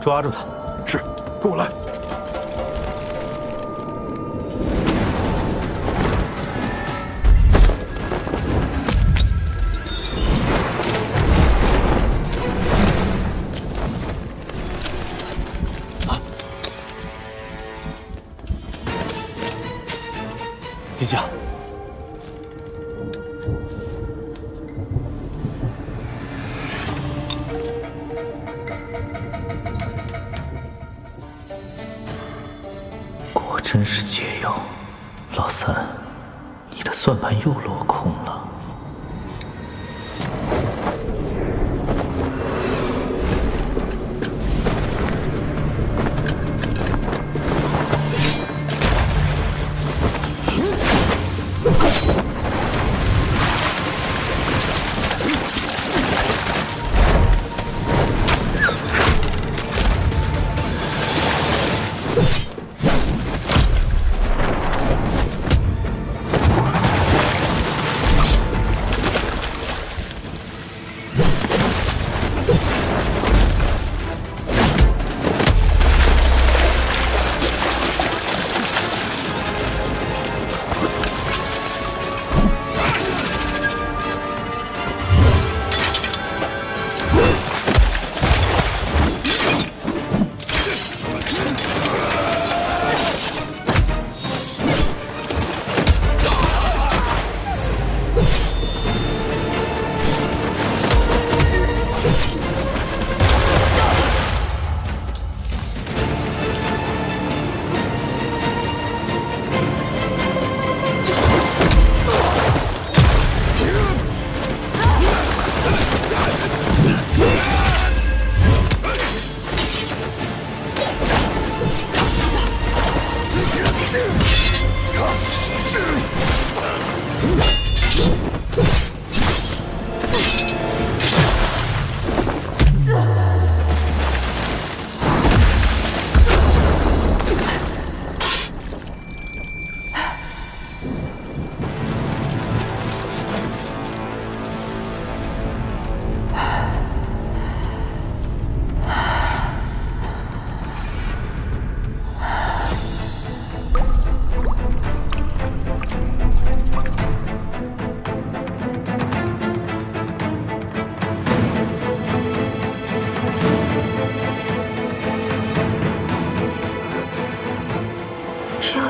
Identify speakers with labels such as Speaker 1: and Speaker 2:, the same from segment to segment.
Speaker 1: 抓住他。
Speaker 2: 是，跟我来。
Speaker 1: 殿下，果真是解药。老三，你的算盘又落空了。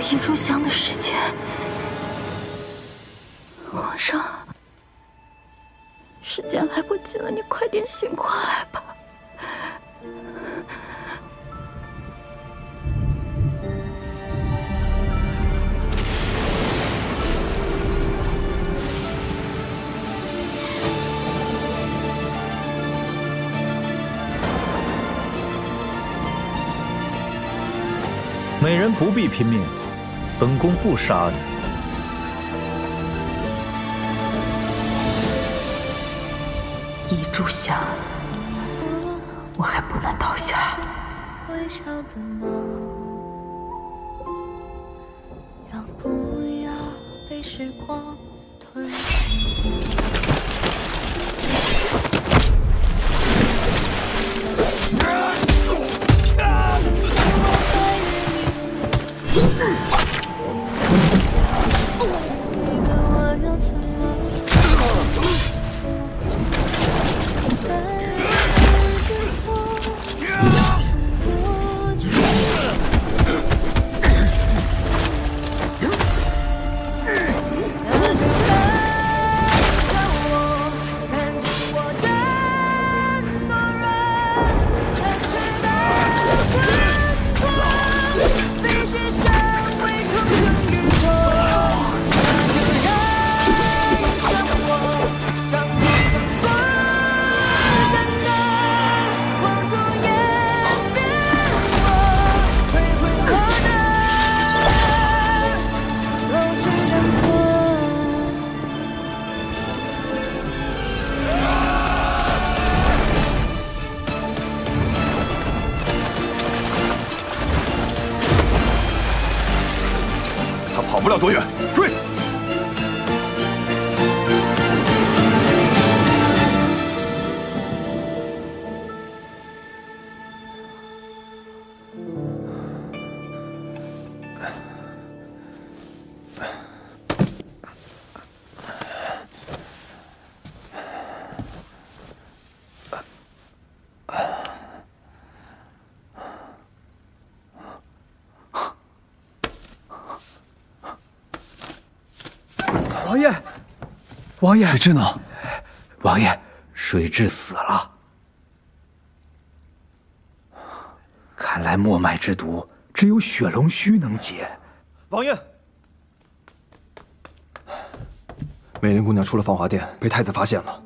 Speaker 3: 一炷香的时间，皇上，时间来不及了，你快点醒过来吧。
Speaker 1: 美人不必拼命。本宫不杀你。
Speaker 3: 一炷香，我还不能倒下。
Speaker 4: 微笑的梦，要不要被时光吞噬？
Speaker 2: 跑不了多远，追！
Speaker 5: 王爷，王爷，
Speaker 1: 水蛭呢？
Speaker 5: 王爷，水蛭死了。看来墨脉之毒只有血龙须能解。
Speaker 2: 王爷，美莲姑娘出了芳华殿，被太子发现了。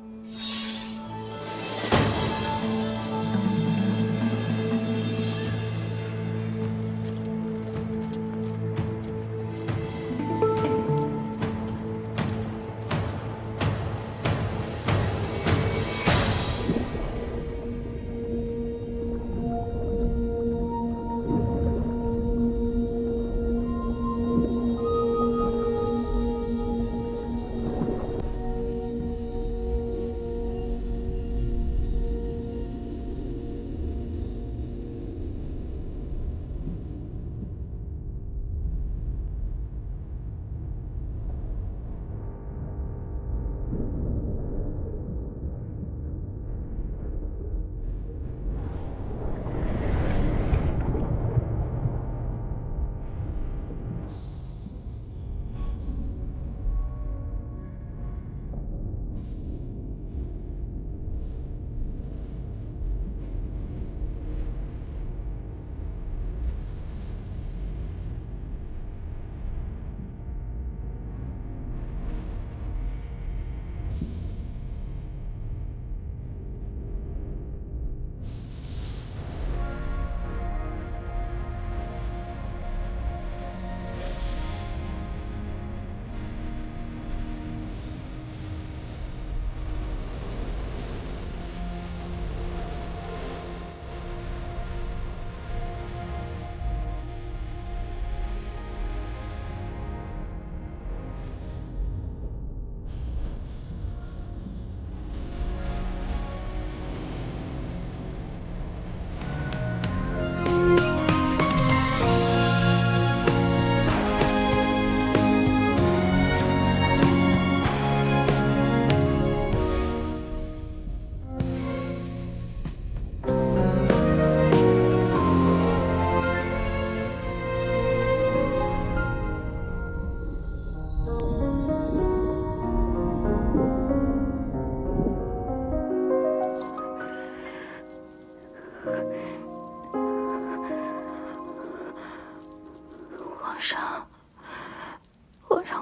Speaker 3: 皇上，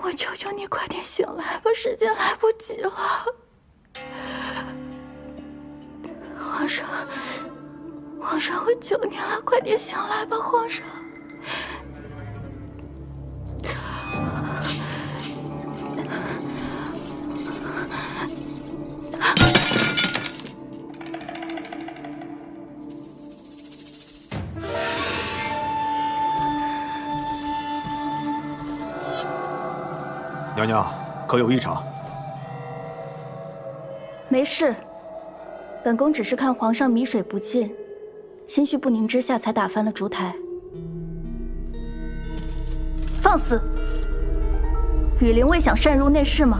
Speaker 3: 我求求你快点醒来吧，时间来不及了。皇上，我求你了，快点醒来吧，皇上。
Speaker 2: 娘娘，可有异常？
Speaker 3: 没事，本宫只是看皇上米水不进，心绪不宁之下才打翻了烛台。放肆！雨林未想擅入内室吗？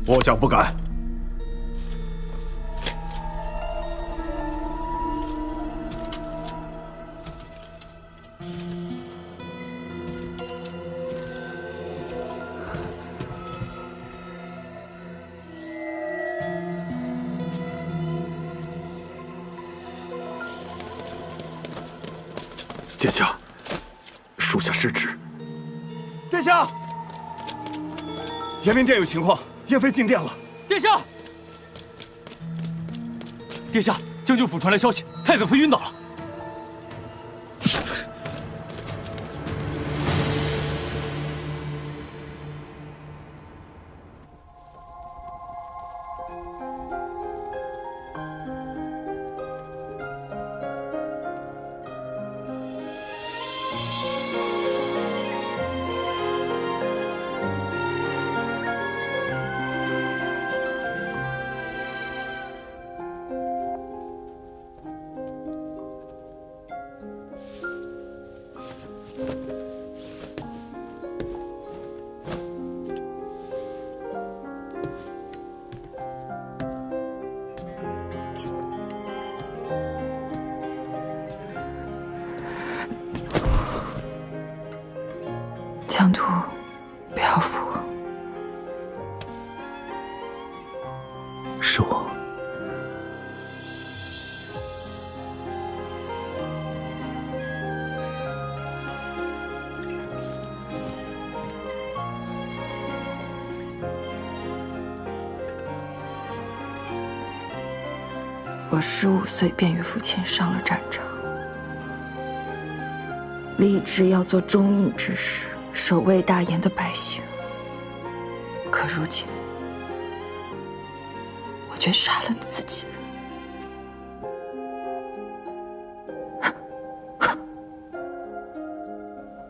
Speaker 2: 末将不敢。殿下，属下失职。殿下，延明殿有情况，燕妃进殿了。
Speaker 6: 殿下，殿下，将军府传来消息，太子妃晕倒了。
Speaker 1: 是我。
Speaker 7: 我15岁便与父亲上了战场，立志要做忠义之士，守卫大燕的百姓。可如今，我却杀了自己人。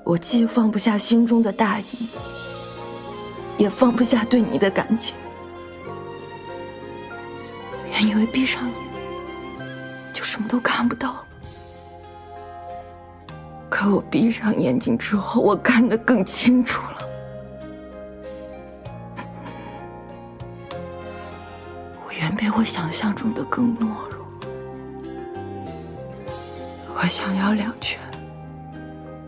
Speaker 7: 我既放不下心中的大义，也放不下对你的感情。原以为闭上眼就什么都看不到了，可我闭上眼睛之后，我看得更清楚了。我远比我想象中的更懦弱。我想要2全，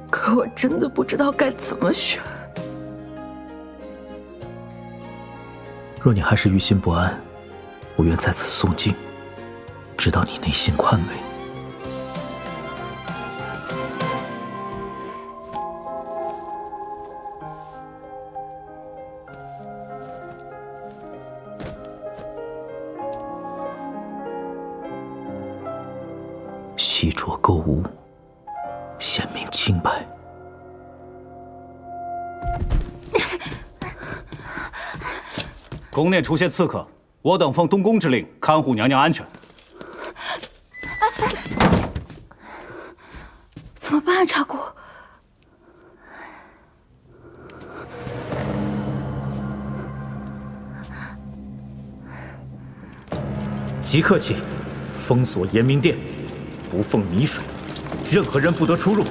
Speaker 7: 可我真的不知道该怎么选。
Speaker 1: 若你还是于心不安，我愿在此诵经，直到你内心宽慰。细酌勾无，显明清白。
Speaker 2: 宫内出现刺客，我等奉东宫之令，看护娘娘安全。
Speaker 3: 怎么办啊，查姑？
Speaker 1: 即刻起，封锁延明殿，不奉米水，任何人不得出入。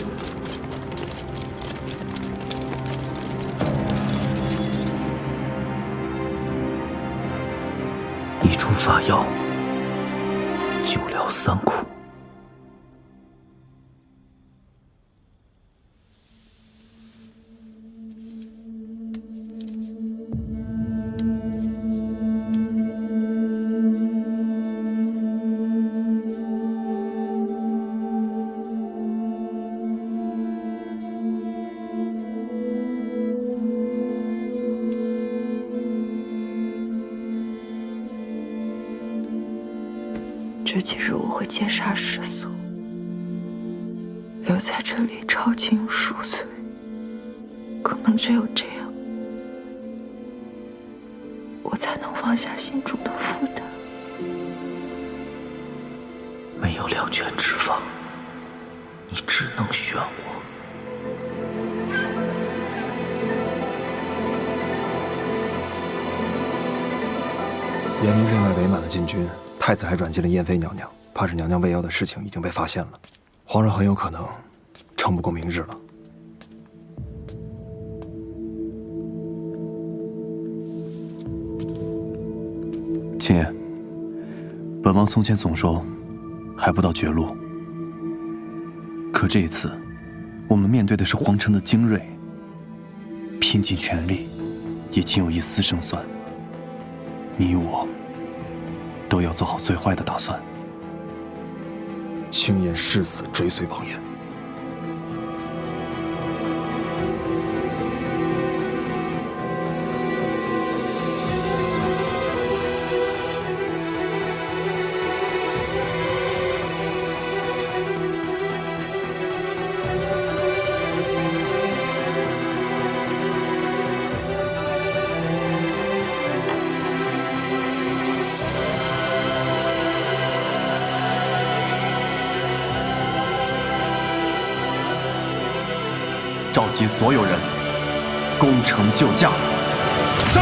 Speaker 1: 一出法药，救了3苦。
Speaker 7: 这几日我会戒杀世俗，留在这里抄经赎罪。可能只有这样，我才能放下心中的负担。
Speaker 1: 没有2全之法，你只能选我。
Speaker 8: 延明殿外围满了禁军，太子还软禁了燕妃娘娘，怕是娘娘未央的事情已经被发现了，皇上很有可能撑不过明日了。
Speaker 9: 秦爷，本王从前总说还不到绝路，可这一次，我们面对的是皇城的精锐，拼尽全力，也仅有一丝胜算。你我都要做好最坏的打算。
Speaker 8: 轻言誓死追随王爷。
Speaker 9: 召集所有人，攻城救驾。
Speaker 2: 是。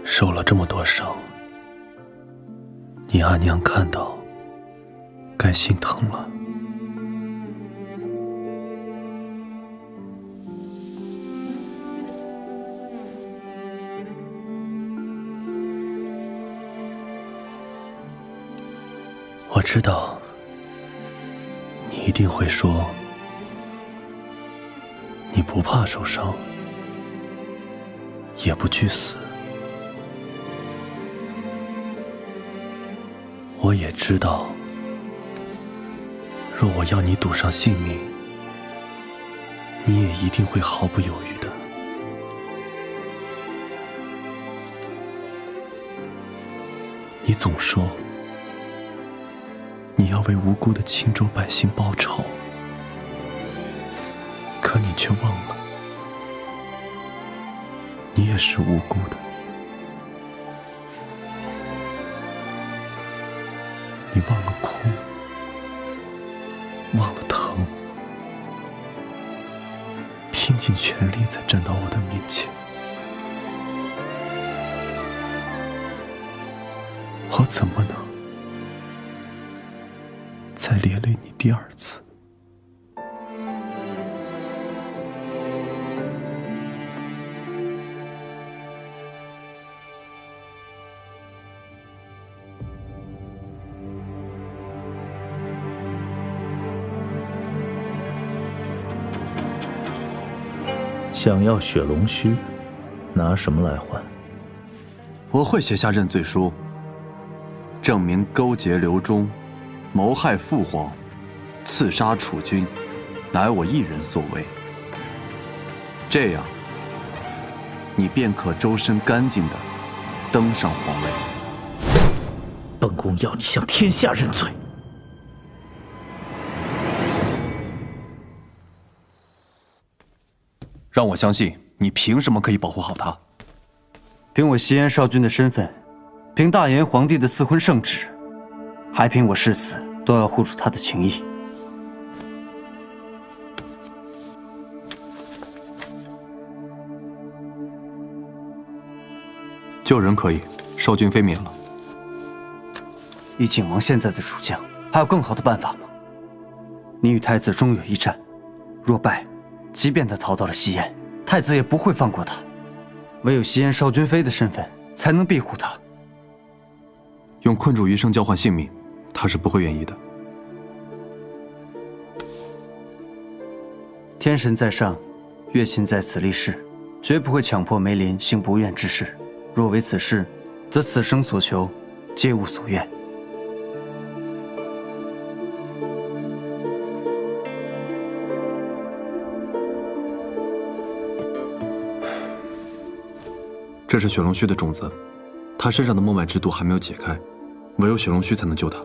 Speaker 9: 受了这么多伤，你阿娘看到，该心疼了。我知道，你一定会说，你不怕受伤，也不惧死。我也知道，若我要你赌上性命，你也一定会毫不犹豫的。你总说你要为无辜的青州百姓报仇，可你却忘了，你也是无辜的。你忘了哭，忘了疼，拼尽全力才站到我的面前。我怎么能再连累你第二次？
Speaker 1: 想要血龙须，拿什么来换？
Speaker 9: 我会写下认罪书，证明勾结刘忠，谋害父皇，刺杀楚军，乃我一人所为。这样，你便可周身干净地登上皇位。
Speaker 1: 本宫要你向天下认罪。
Speaker 9: 让我相信，你凭什么可以保护好他？
Speaker 5: 凭我西燕少君的身份，凭大炎皇帝的赐婚圣旨，还凭我誓死都要护住他的情谊。
Speaker 9: 救人可以，少君妃免了。
Speaker 5: 以景王现在的主将，还有更好的办法吗？你与太子终有一战，若败，即便他逃到了西燕，太子也不会放过他。唯有西燕少君妃的身份，才能庇护他。
Speaker 9: 用困主余生交换性命，他是不会愿意的。
Speaker 5: 天神在上，月琴在此立誓，绝不会强迫梅林行不愿之事。若为此事，则此生所求，皆无所愿。
Speaker 9: 这是血龙须的种子，他身上的脉之毒还没有解开，唯有血龙须才能救他。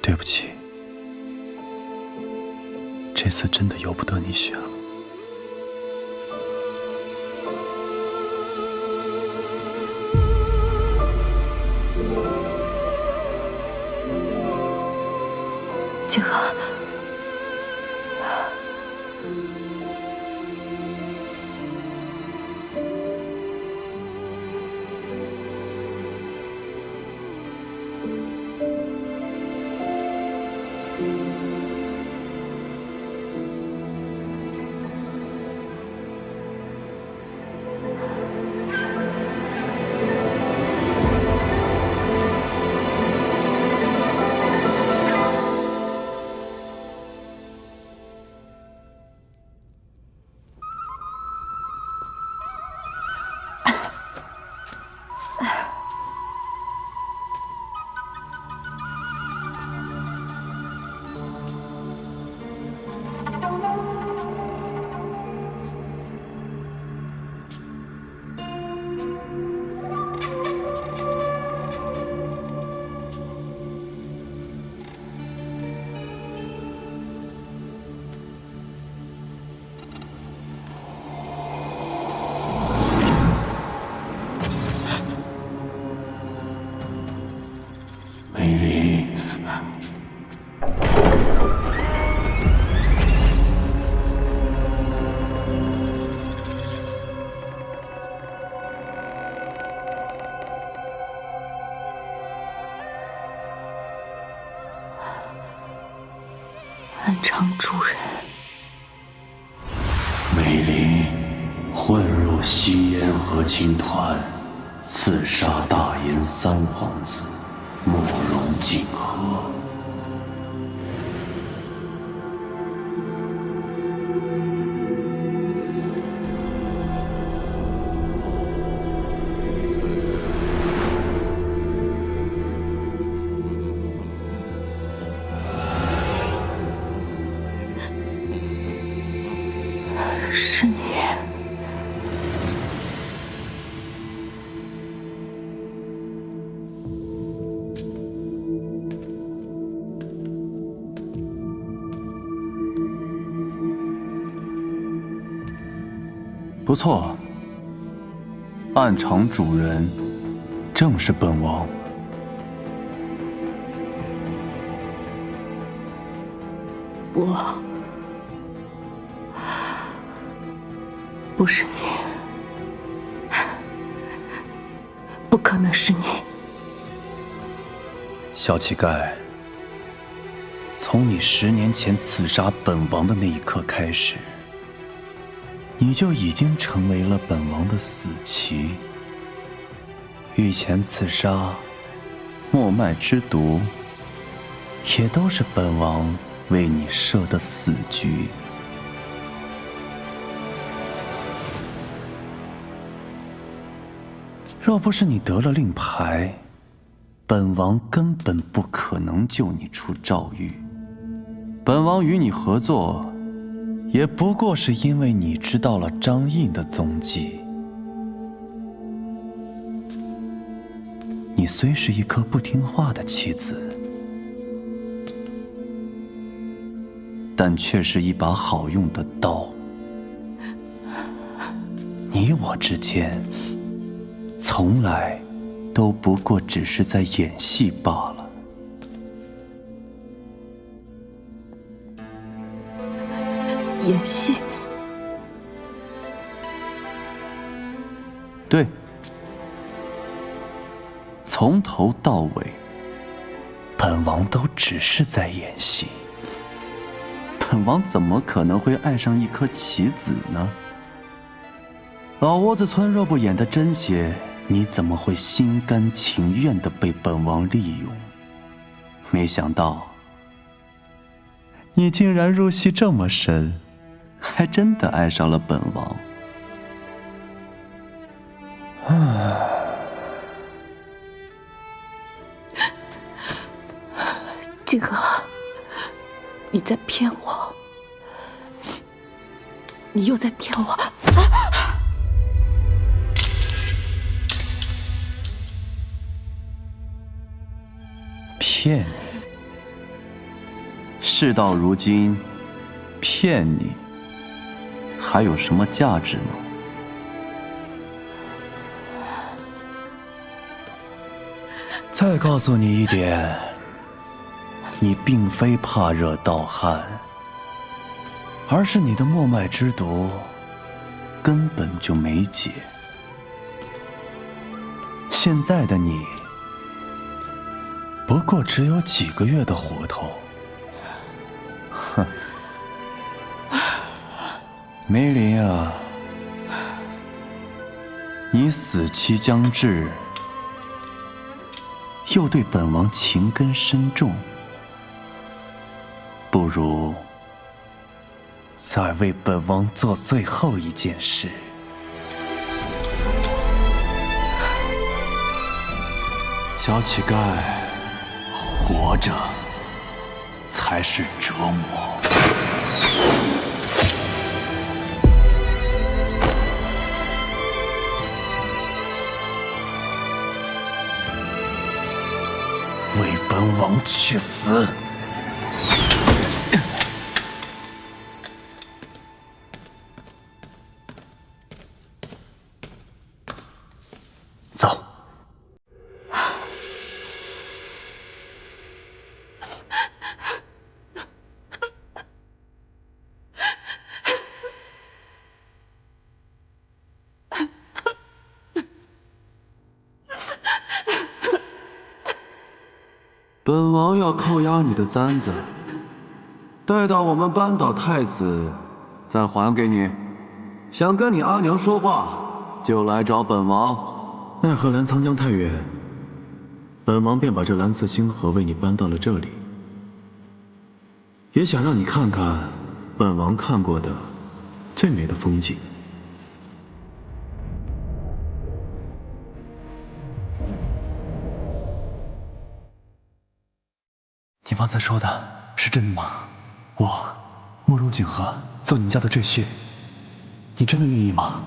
Speaker 9: 对不起，这次真的由不得你选了。
Speaker 7: 景和，暗藏主人。
Speaker 9: 美林混入西燕和亲团，刺杀大燕三皇子，慕容锦和。
Speaker 7: 是你。
Speaker 9: 不错，暗藏主人正是本王。
Speaker 7: 不是你，不可能是你。
Speaker 9: 小乞丐，从你10年前刺杀本王的那一刻开始，你就已经成为了本王的死棋。御前刺杀、墨脉之毒，也都是本王为你设的死局。若不是你得了令牌，本王根本不可能救你出诏狱。本王与你合作，也不过是因为你知道了张印的踪迹。你虽是一颗不听话的棋子，但却是一把好用的刀。你我之间，从来都不过只是在演戏罢了。
Speaker 7: 演戏？
Speaker 9: 对，从头到尾，本王都只是在演戏。本王怎么可能会爱上一颗棋子呢？老窝子村若不演得真些，你怎么会心甘情愿地被本王利用？没想到，你竟然入戏这么深，还真的爱上了本王。
Speaker 7: 锦和，你在骗我，你又在骗我。
Speaker 9: 骗你？事到如今，骗你还有什么价值吗？再告诉你一点，你并非怕热盗汗，而是你的墨脉之毒根本就没解。现在的你不过只有几个月的活头。哼，梅林啊，你死期将至，又对本王情根深重，不如再为本王做最后一件事。小乞丐，活着才是折磨。为本王去死！走。本王要扣押你的簪子，待到我们扳倒太子，再还给你。想跟你阿娘说话，就来找本王。奈何澜沧江太远，本王便把这蓝色星河为你搬到了这里，也想让你看看本王看过的最美的风景。
Speaker 6: 你方才说的是真的吗？我慕容景和做你们家的赘婿，你真的愿意吗？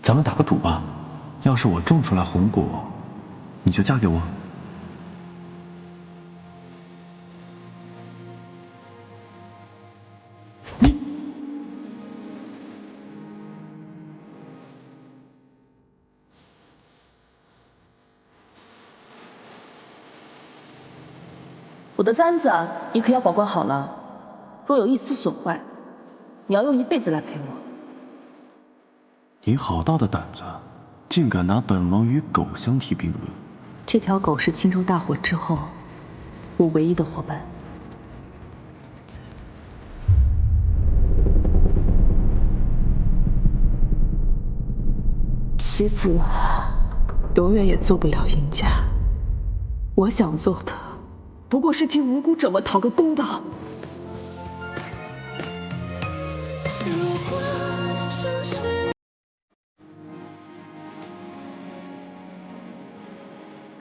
Speaker 6: 咱们打个赌吧，要是我种出来红果，你就嫁给我。
Speaker 10: 我的簪子你可要保管好了，若有一丝损坏，你要用一辈子来赔我。
Speaker 9: 你好大的胆子，竟敢拿本王与狗相提并论！
Speaker 10: 这条狗是青州大火之后我唯一的伙伴。妻子永远也做不了赢家，我想做的不过是替无辜者们讨个公道。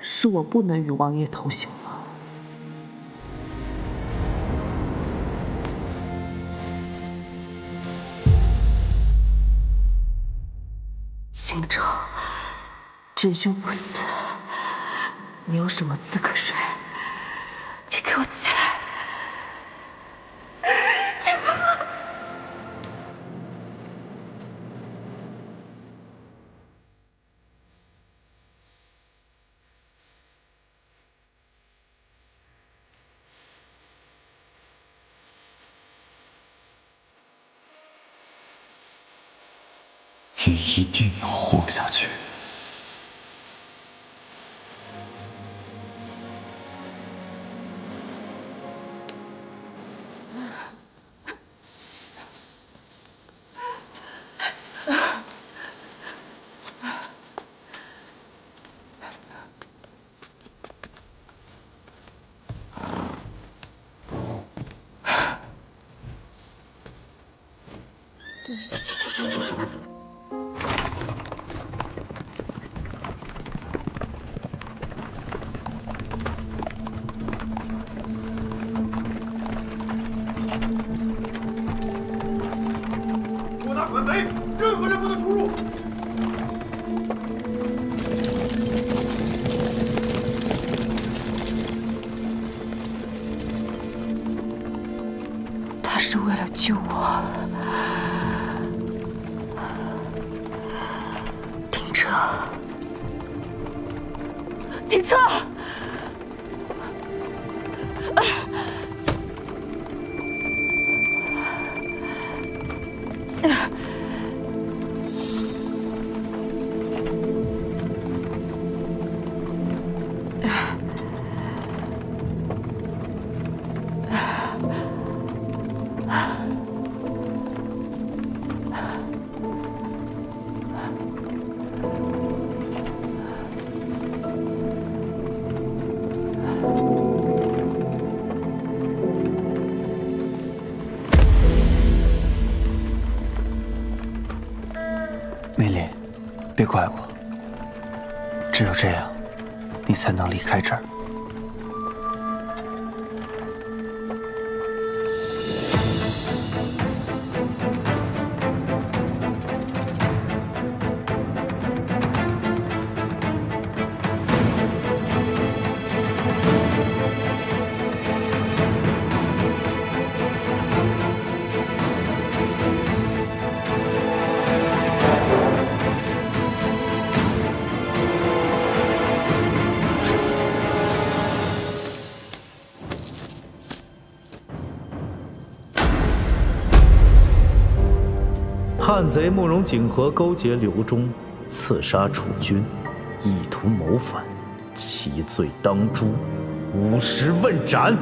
Speaker 10: 是我不能与王爷同行了。秦州，真凶不死，你有什么资格睡？你给我起来！
Speaker 6: 你一定要活下去。
Speaker 2: 扩大管贼，任何人不得出入。
Speaker 10: 他是为了救我。停车！停车！
Speaker 5: 梅林，别怪我。只有这样，你才能离开这儿。
Speaker 1: 叛贼慕容景和勾结刘忠，刺杀楚军，意图谋反，其罪当诛，50问斩。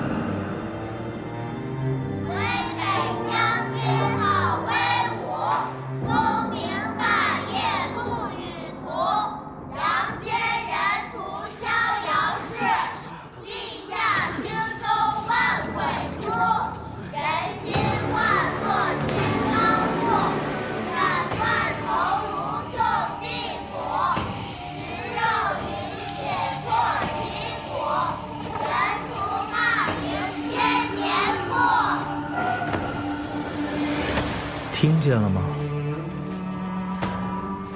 Speaker 1: 听见了吗？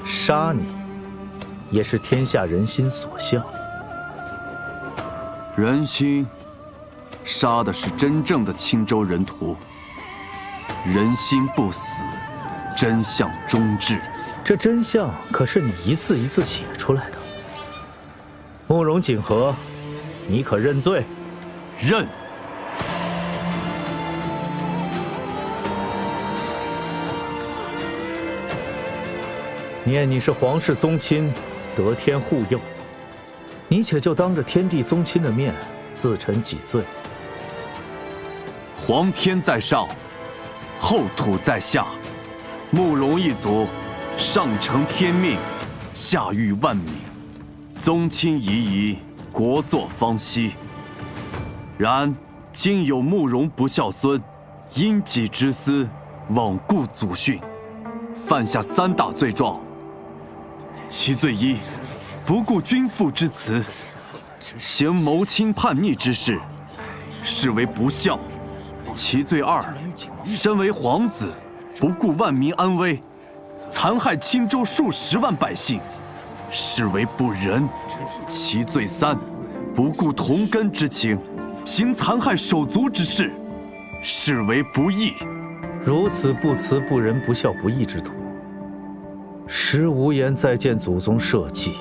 Speaker 1: 杀你，也是天下人心所向。
Speaker 9: 人心，杀的是真正的青州人屠。人心不死，真相终至。
Speaker 1: 这真相可是你一字一字写出来的。慕容景和，你可认罪？
Speaker 9: 认。
Speaker 1: 念你是皇室宗亲，得天护佑，你且就当着天地宗亲的面自陈己罪。
Speaker 9: 皇天在上，后土在下，慕容一族上承天命，下育万民，宗亲夷夷，国祚方息。然今有慕容不孝孙，因己之私，罔顾祖训，犯下3大罪状。其罪一，不顾君父之辞，行谋亲叛逆之事，是为不孝；其罪二，身为皇子，不顾万民安危，残害青州数10万百姓，是为不仁；其罪三，不顾同根之情，行残害手足之事，是为不义。
Speaker 1: 如此不慈不仁不孝不义之徒，实无颜再见祖宗社稷。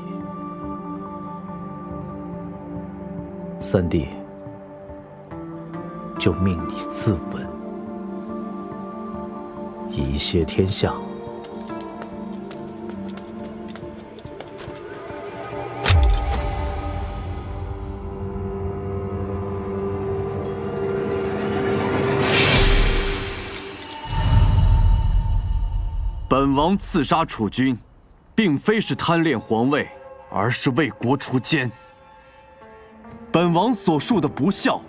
Speaker 1: 三弟，就命你自刎，以谢天下。
Speaker 9: 本王刺杀楚军，并非是贪恋皇位，而是为国除奸。本王所述的不孝、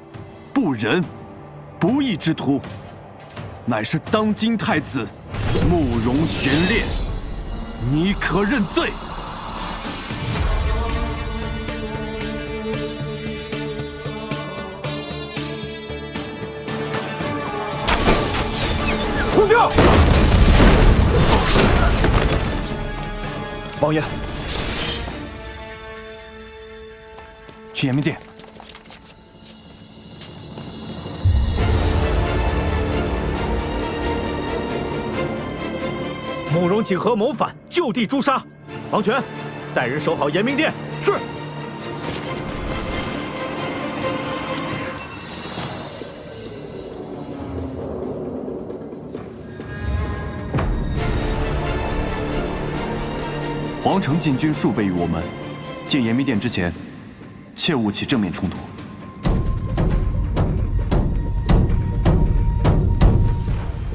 Speaker 9: 不仁、不义之徒，乃是当今太子慕容玄烈，你可认罪？
Speaker 2: 呼叫！
Speaker 8: 王爷，
Speaker 9: 去延明殿。
Speaker 1: 慕容景和谋反，就地诛杀。王权，带人守好延明殿。是。
Speaker 9: 皇城禁军数倍于我们，进延明殿之前，切勿起正面冲突。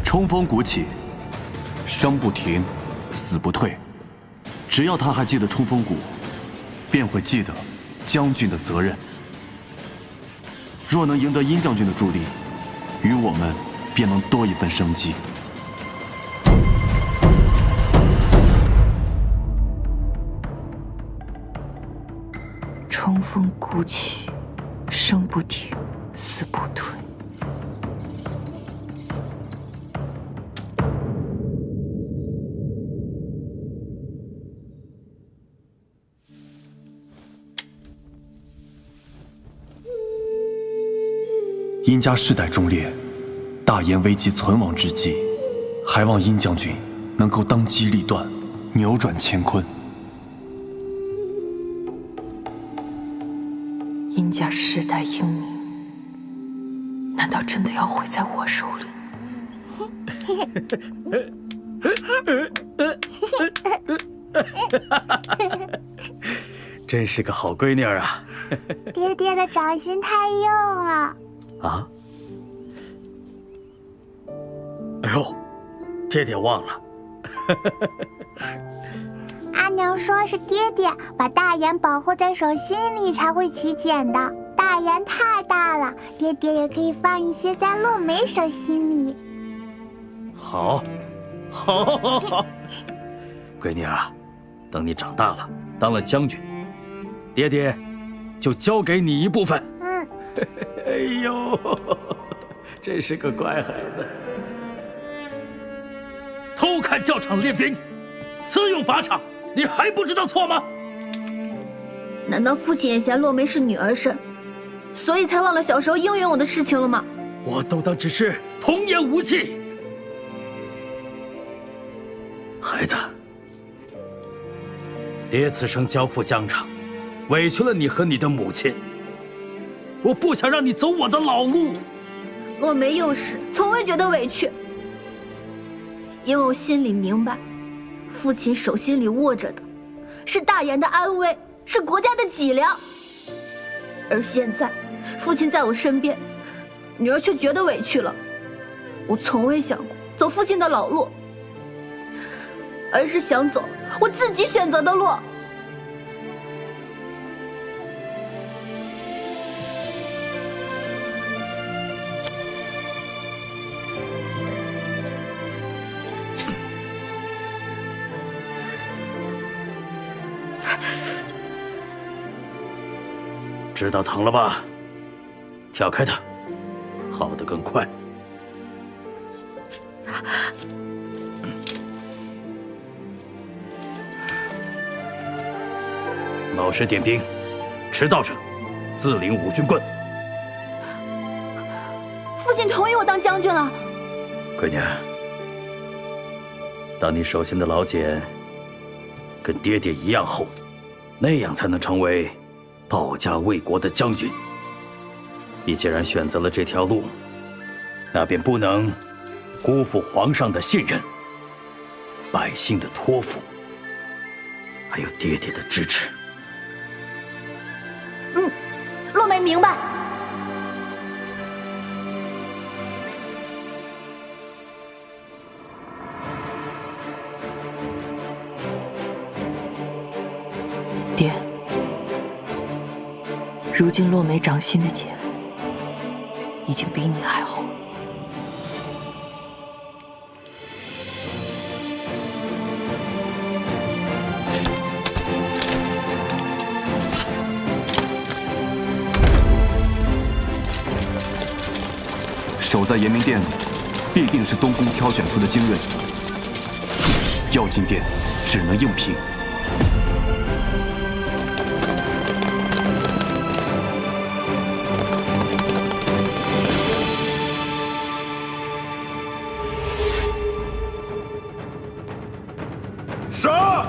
Speaker 9: 冲锋鼓起，生不停，死不退。只要他还记得冲锋鼓，便会记得将军的责任。若能赢得殷将军的助力，与我们便能多一份生机。
Speaker 7: 冲锋鼓起，生不停，死不退。
Speaker 9: 殷家世代忠烈，大燕危机存亡之际，还望殷将军能够当机立断，扭转乾坤。
Speaker 7: 殷家世代英名，难道真的要毁在我手里？
Speaker 1: 真是个好闺女儿啊！
Speaker 11: 爹爹的掌心太硬了。
Speaker 1: 啊！哎呦，爹爹忘了。
Speaker 11: 阿娘说是爹爹把大眼保护在手心里才会起茧的。大眼太大了，爹爹也可以放一些在陆梅手心里。
Speaker 1: 好，好，闺女啊，等你长大了，当了将军，爹爹就交给你一部分。
Speaker 11: 嗯。
Speaker 1: 哎呦，真是个乖孩子。偷看教场练兵，私用靶场，你还不知道错吗？
Speaker 3: 难道父亲也嫌洛梅是女儿身，所以才忘了小时候应允我的事情了吗？
Speaker 1: 我都当只是童言无忌。孩子，爹此生交付疆场，委屈了你和你的母亲。我不想让你走我的老路。
Speaker 3: 洛梅幼时从未觉得委屈，因为我心里明白，父亲手心里握着的是大言的安危，是国家的脊梁。而现在，父亲在我身边，女儿却觉得委屈了。我从未想过走父亲的老路，而是想走我自己选择的路。
Speaker 1: 知道疼了吧？挑开它，好得更快。老实点兵，迟到者自领5军棍。
Speaker 3: 父亲同意我当将军了。
Speaker 1: 闺女，当你手心的老茧跟爹爹一样厚，那样才能成为保家卫国的将军。你既然选择了这条路，那便不能辜负皇上的信任、百姓的托付，还有爹爹的支持。
Speaker 3: 洛梅明白。
Speaker 7: 爹，如今洛梅掌心的茧已经比你还厚。
Speaker 9: 守在延明殿里，必定是东宫挑选出的精锐。要进殿，只能硬拼。
Speaker 2: 杀！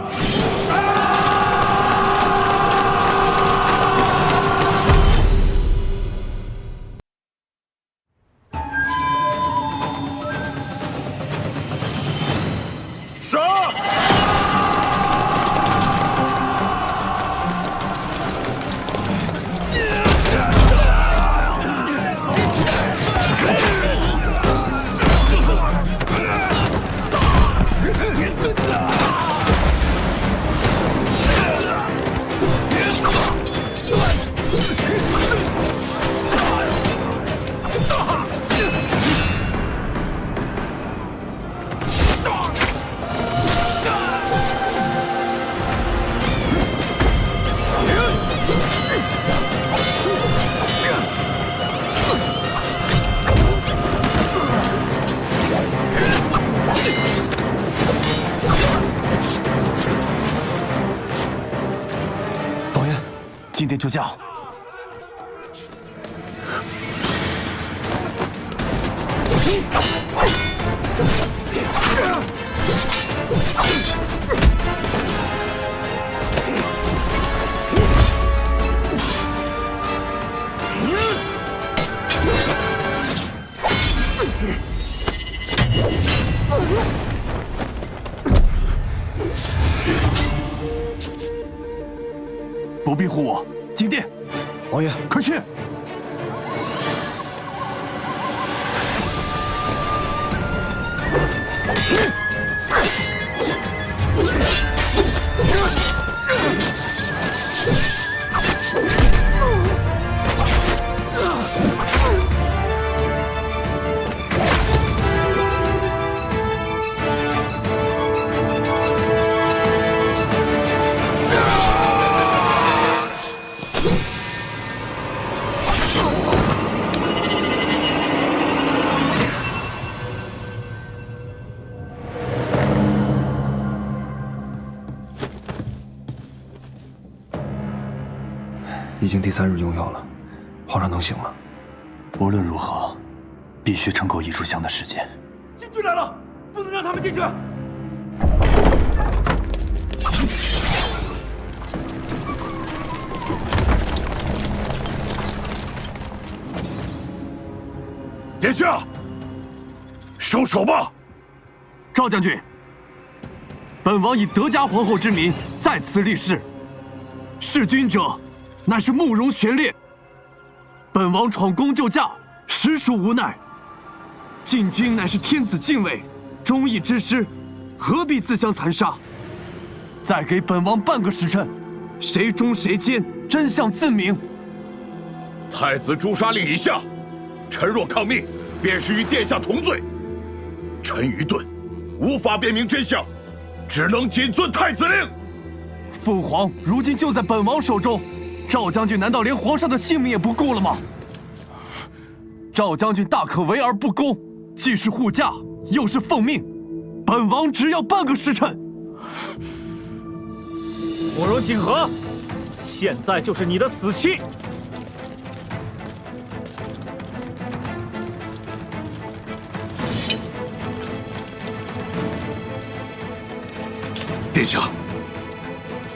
Speaker 9: 进殿就驾。不必护我，进殿。
Speaker 8: 王爷，
Speaker 9: 快去！
Speaker 8: 经第3日用药了，皇上能醒吗？
Speaker 9: 无论如何，必须撑够1炷香的时间。
Speaker 2: 禁军来了，不能让他们进去！殿下，收手吧！
Speaker 6: 赵将军，本王以德嘉皇后之名在此立誓，弑君者乃是慕容玄烈。本王闯宫救驾，实属无奈。禁军乃是天子禁卫，忠义之师，何必自相残杀？再给本王半个时辰，谁忠谁奸，真相自明。
Speaker 2: 太子诛杀令已下，臣若抗命，便是与殿下同罪。臣愚钝，无法辨明真相，只能谨遵太子令。
Speaker 6: 父皇如今就在本王手中，赵将军难道连皇上的性命也不顾了吗？赵将军大可为而不恭，既是护驾，又是奉命，本王只要半个时辰。
Speaker 12: 慕容景和，现在就是你的死期！
Speaker 2: 殿下，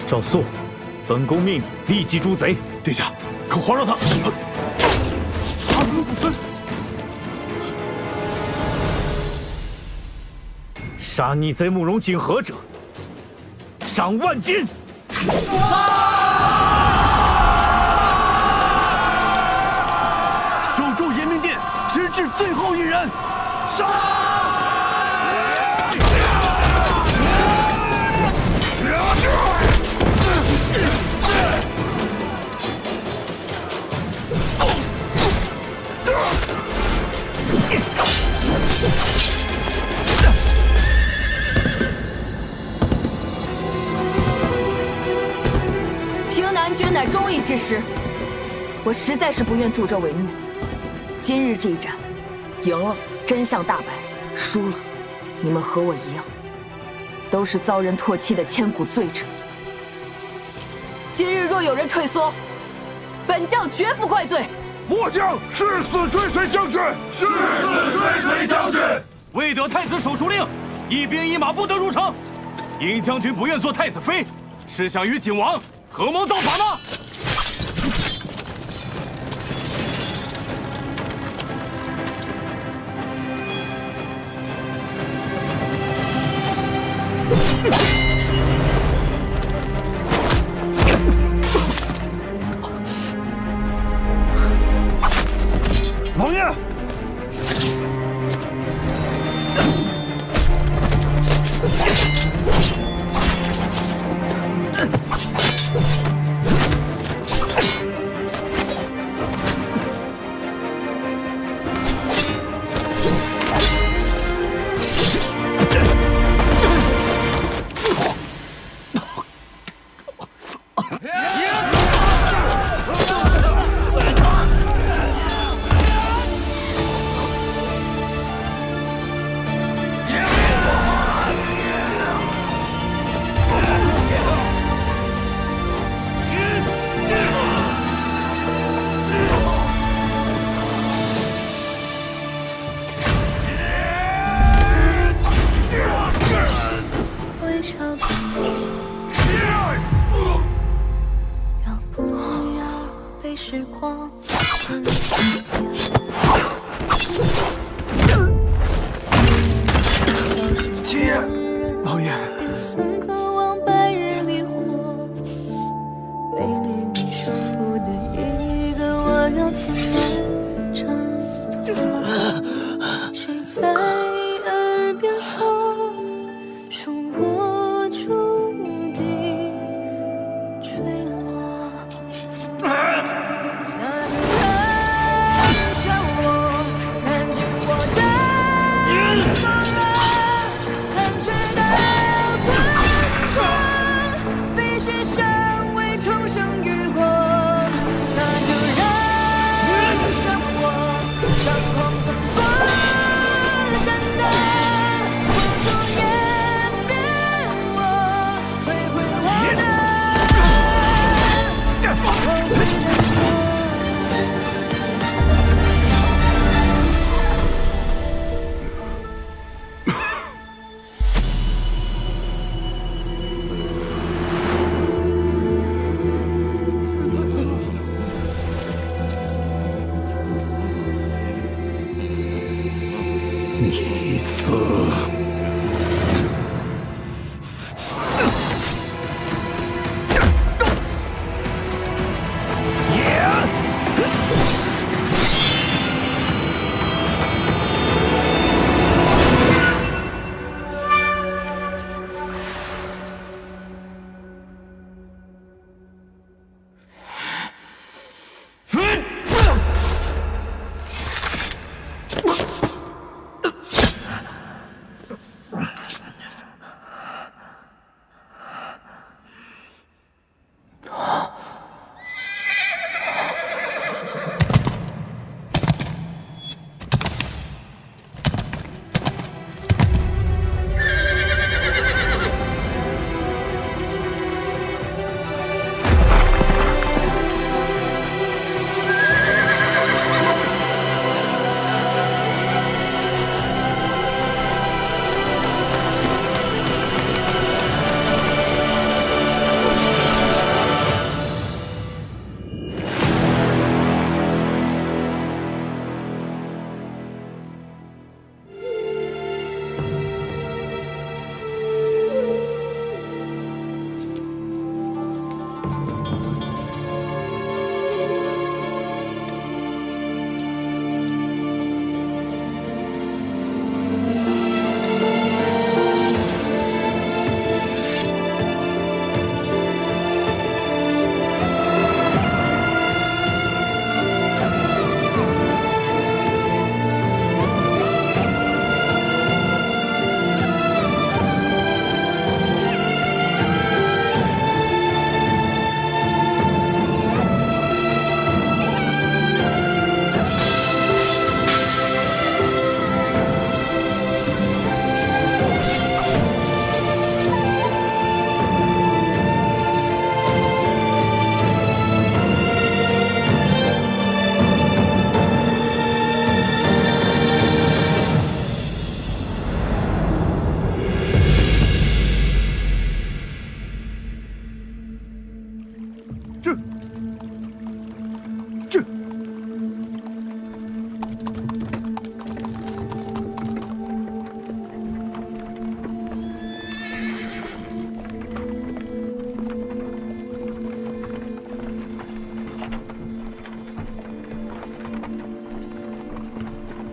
Speaker 12: 赵肃，本宫命立即诛贼。
Speaker 2: 殿下，可皇上他……
Speaker 12: 杀逆贼慕容景和者，赏万金！
Speaker 6: 守住延明殿，直至最后一人。杀！
Speaker 7: 平南君乃忠义之师，我实在是不愿助纣为虐。今日这一战，赢了真相大白，输了，你们和我一样，都是遭人唾弃的千古罪者。今日若有人退缩，本将绝不怪罪。
Speaker 2: 末将誓死追随将军，誓死追随将军。
Speaker 12: 未得太子手书令，一兵一马不得入城。殷将军不愿做太子妃，是想与景王合谋造反吗？
Speaker 2: 王爷，
Speaker 4: 时光。
Speaker 2: 七爷，老爷。
Speaker 4: 曾渴望白日里火，背离你束缚的一个，我要怎么挣脱？谁在耳边说，说我注定坠落。那就燃烧我，燃尽我的所有，残缺的光辉，飞雪尚未重生浴火。那就燃烧我，伤痛纷纷。
Speaker 2: 逆子！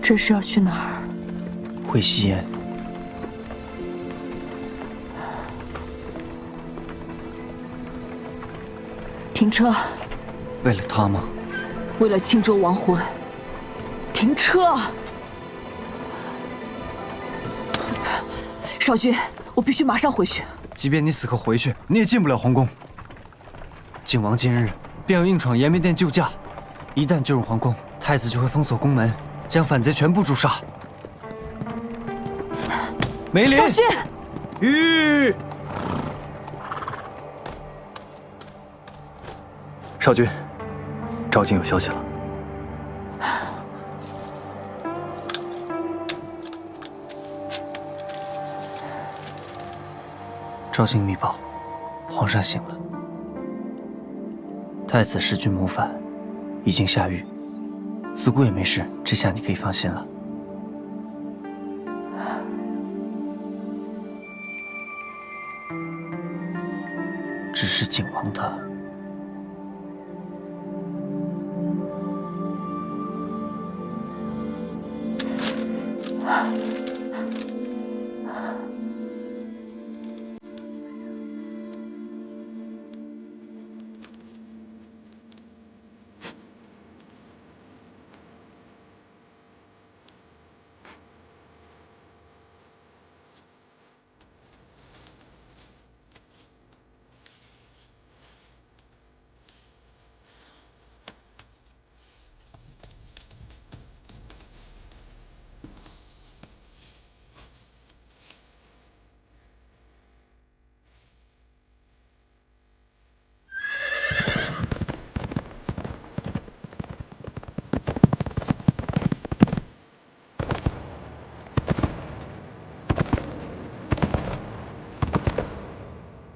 Speaker 7: 这是要去哪儿？
Speaker 5: 回西燕。
Speaker 7: 停车！
Speaker 5: 为了他吗？
Speaker 7: 为了青州亡魂。停车！少君，我必须马上回去。
Speaker 5: 即便你此刻回去，你也进不了皇宫。靖王今日便要硬闯延眉殿救驾，一旦进入皇宫，太子就会封锁宫门，将反贼全部诛杀。梅林，
Speaker 7: 少君，
Speaker 5: 吁！
Speaker 9: 少君，赵景有消息了。
Speaker 5: 赵景密报，皇上醒了。太子弑君谋反，已经下狱，子姑也没事，这下你可以放心了。只是景王他……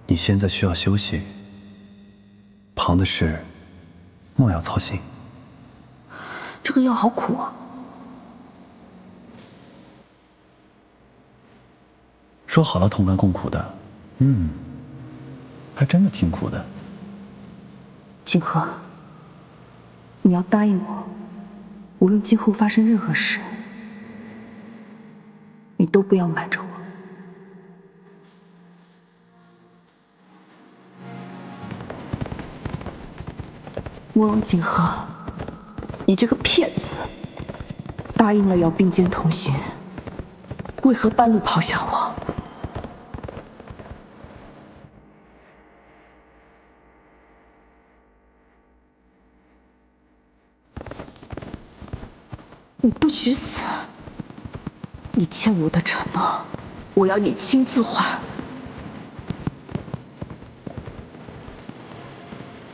Speaker 9: 你现在需要休息，旁的事莫要操心。
Speaker 10: 这个药好苦啊！
Speaker 9: 说好了同甘共苦的，还真的挺苦的。
Speaker 10: 景和，你要答应我，无论今后发生任何事，你都不要瞒着我。慕容景和，你这个骗子！答应了要并肩同行，为何半路抛下我？你不许死！你欠我的承诺，我要你亲自还。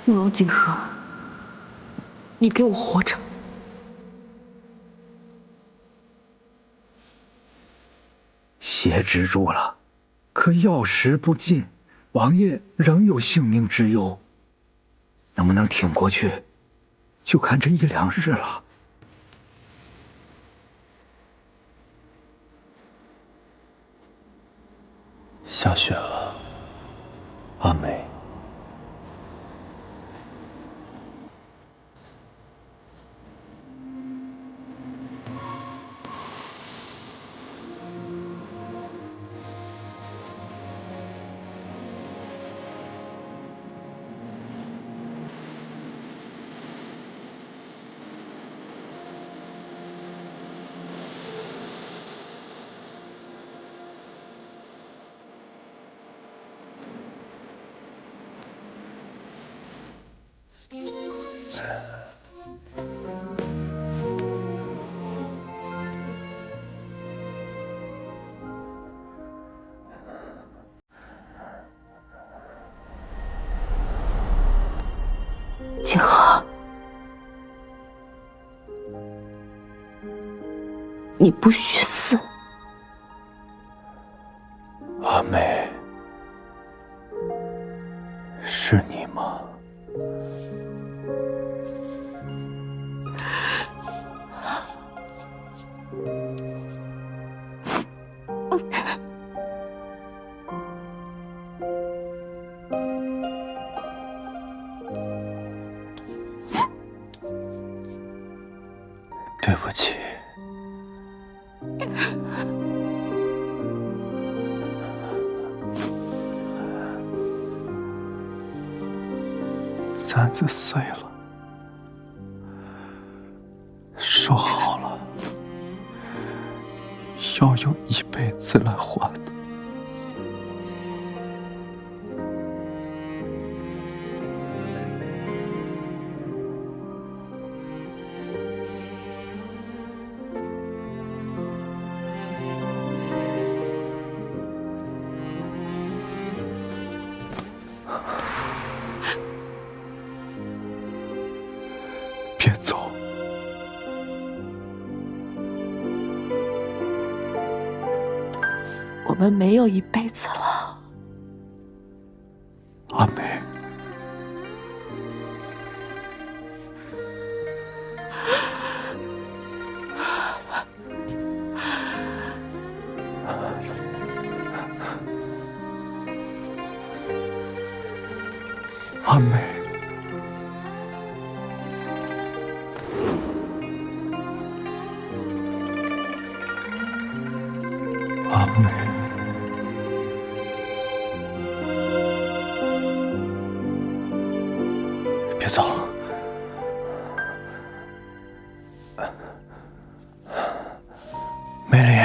Speaker 10: 慕容景和，你给我活着！
Speaker 13: 血止住了，可药石不尽，王爷仍有性命之忧。能不能挺过去，就看这1、2日了。
Speaker 9: 下雪了，阿梅。
Speaker 10: 景和，你不许死！
Speaker 9: 阿梅，是你吗？对不起，簪子碎了，说好了要用1辈子来还的。别走，
Speaker 10: 我们没有1辈子了，
Speaker 9: 阿梅。阿梅。阿梅，别走，梅林。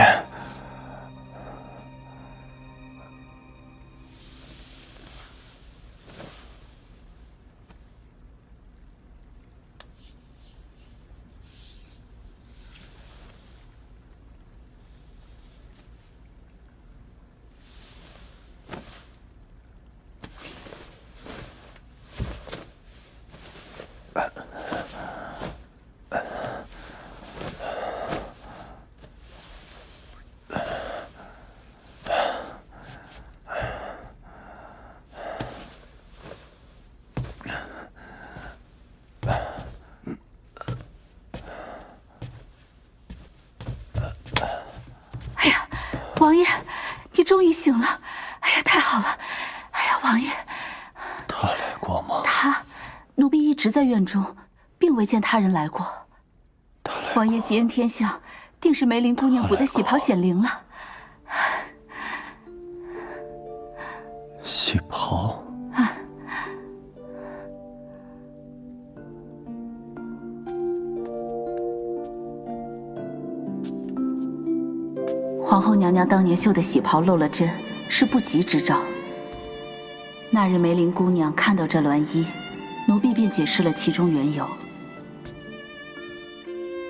Speaker 10: 王爷，你终于醒了！哎呀，太好了！哎呀，王爷，
Speaker 9: 他来过吗？
Speaker 10: 奴婢一直在院中，并未见他人来过。王爷吉人天相，定是梅林姑娘补的喜袍显灵了。
Speaker 9: 喜袍。
Speaker 10: 皇后娘娘当年绣的喜袍漏了针，是不吉之兆。那日梅林姑娘看到这鸾衣，奴婢便解释了其中缘由。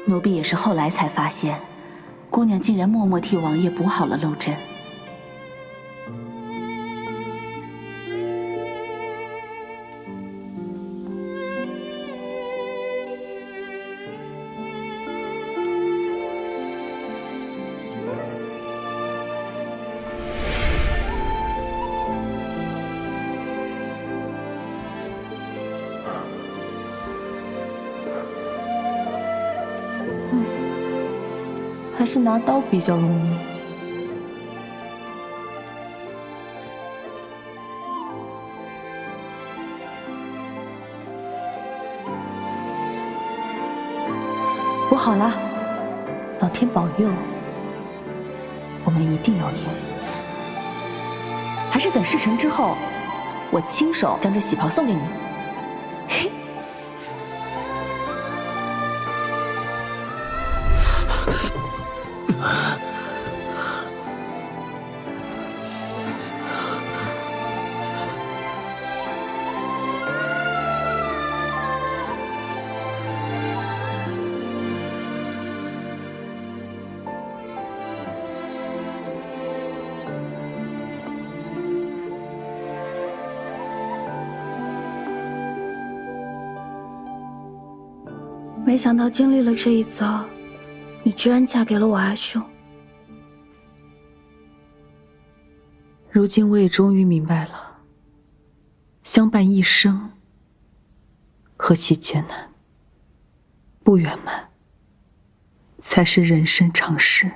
Speaker 10: 奴婢也是后来才发现，姑娘竟然默默替王爷补好了漏针。还是拿刀比较容易。补好了，老天保佑，我们一定要赢。还是等事成之后，我亲手将这喜袍送给你。嘿。
Speaker 3: 没想到经历了这一遭，你居然嫁给了我阿兄。
Speaker 10: 如今我也终于明白了，相伴一生，何其艰难，不圆满，才是人生常事。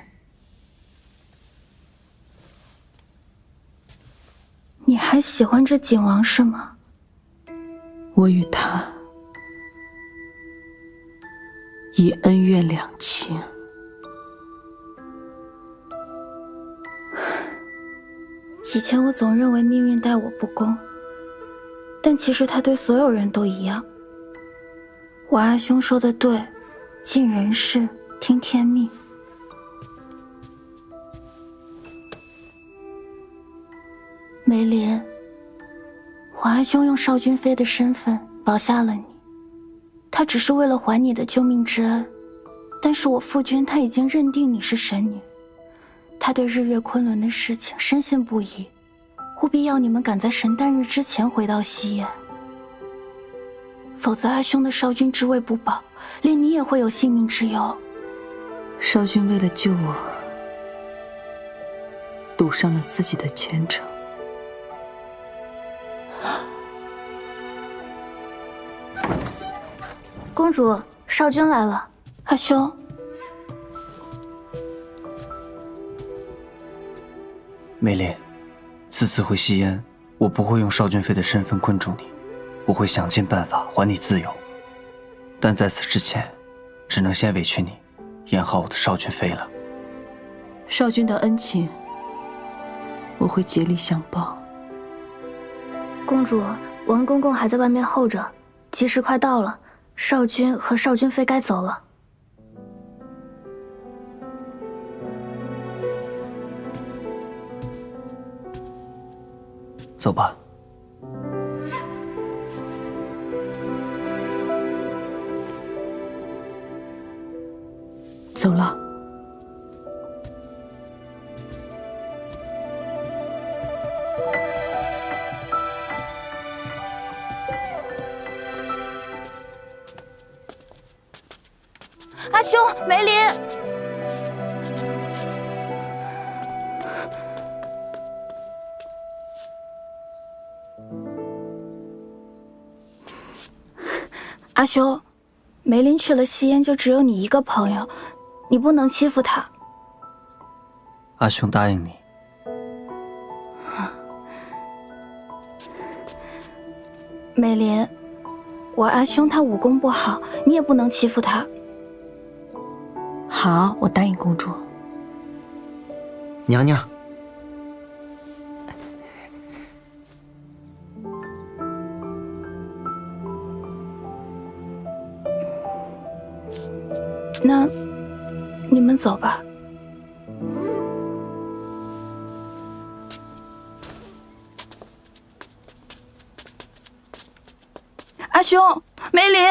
Speaker 3: 你还喜欢这景王是吗？
Speaker 10: 我与他已恩怨两清。
Speaker 3: 以前我总认为命运待我不公，但其实他对所有人都一样。我阿兄说的对，尽人事，听天命。梅林，我阿兄用少君妃的身份保下了你，他只是为了还你的救命之恩，但是我父君他已经认定你是神女，他对日月昆仑的事情深信不疑，务必要你们赶在神诞日之前回到西燕，否则阿兄的少君之位不保，连你也会有性命之忧。
Speaker 10: 少君为了救我，赌上了自己的前程。
Speaker 3: 公主，少君来了。阿兄，
Speaker 5: 梅林，此次回西燕，我不会用少君妃的身份困住你，我会想尽办法还你自由。但在此之前，只能先委屈你，演好我的少君妃了。
Speaker 10: 少君的恩情，我会竭力相报。
Speaker 3: 公主，王公公还在外面候着，吉时快到了，少君和少君妃该走了。
Speaker 5: 走吧。
Speaker 10: 走了。
Speaker 3: 阿兄，梅林。阿兄，梅林去了西燕，就只有你一个朋友，你不能欺负他。
Speaker 5: 阿兄答应你，
Speaker 3: 美林，我阿兄他武功不好，你也不能欺负他。
Speaker 10: 好，我答应公主。
Speaker 14: 娘娘，
Speaker 3: 那你们走吧。阿兄，梅林。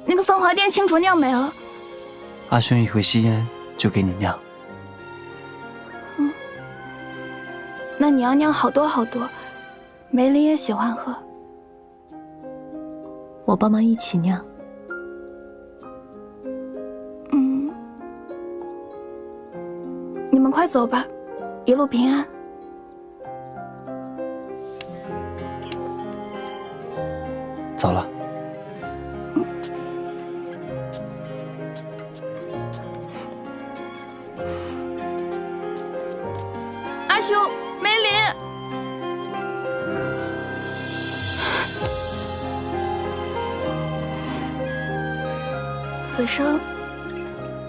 Speaker 3: 那个芳华殿青竹酿没了。
Speaker 5: 阿兄一回西燕就给你酿。
Speaker 3: 那你要酿好多好多，梅林也喜欢喝。
Speaker 10: 我帮忙一起酿。
Speaker 3: 你们快走吧，一路平安。
Speaker 5: 走了。
Speaker 3: 阿兄，梅林。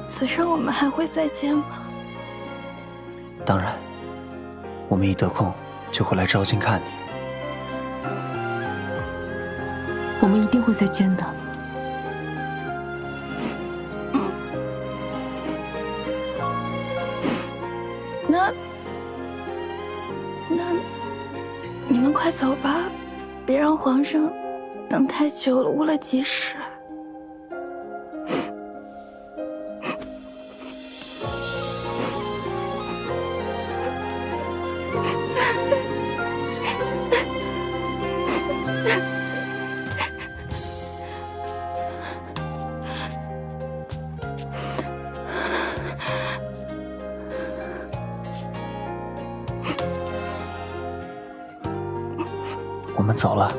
Speaker 3: 此生我们还会再见吗？
Speaker 5: 当然，我们一得空就会来昭京看你。
Speaker 10: 我们一定会再见的。
Speaker 3: 那你们快走吧，别让皇上等太久了，误了吉时。
Speaker 5: 我们走了。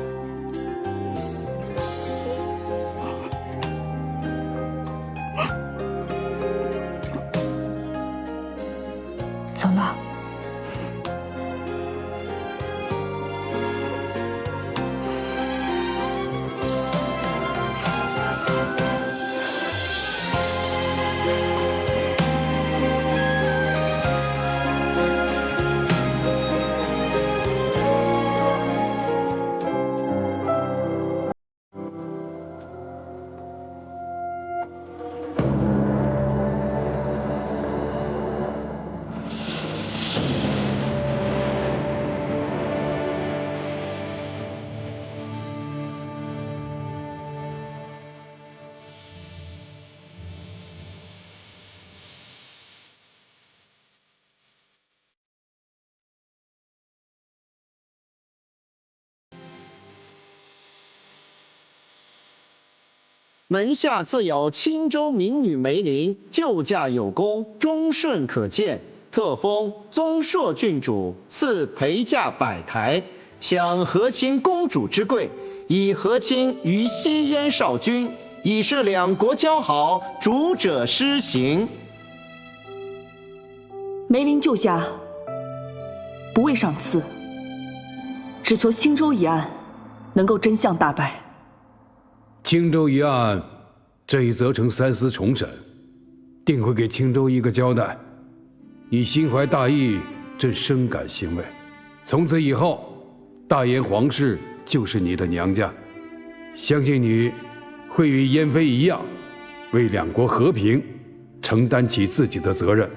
Speaker 10: 走了。
Speaker 15: 门下自有青州民女梅林，救驾有功，忠顺可见，特封宗硕郡主，赐陪嫁100台，享和亲公主之贵，以和亲于西燕少君，以示两国交好，主者施行。
Speaker 10: 梅林救驾，不为赏赐，只求青州一案能够真相大白。
Speaker 16: 青州一案，这一责成三司重审，定会给青州一个交代。你心怀大义，朕深感欣慰。从此以后，大燕皇室就是你的娘家，相信你会与燕妃一样，为两国和平承担起自己的责任。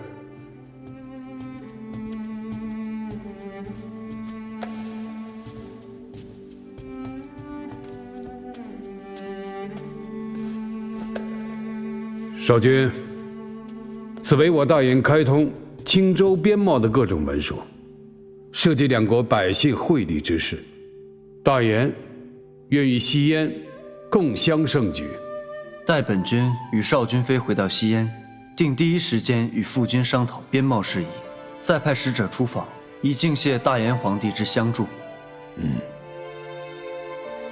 Speaker 16: 少君，此为我大燕开通青州边贸的各种文书，涉及两国百姓惠利之事。大燕愿与西燕共襄盛举。
Speaker 5: 待本君与少君妃回到西燕，定第一时间与父君商讨边贸事宜，再派使者出访，以敬谢大燕皇帝之相助。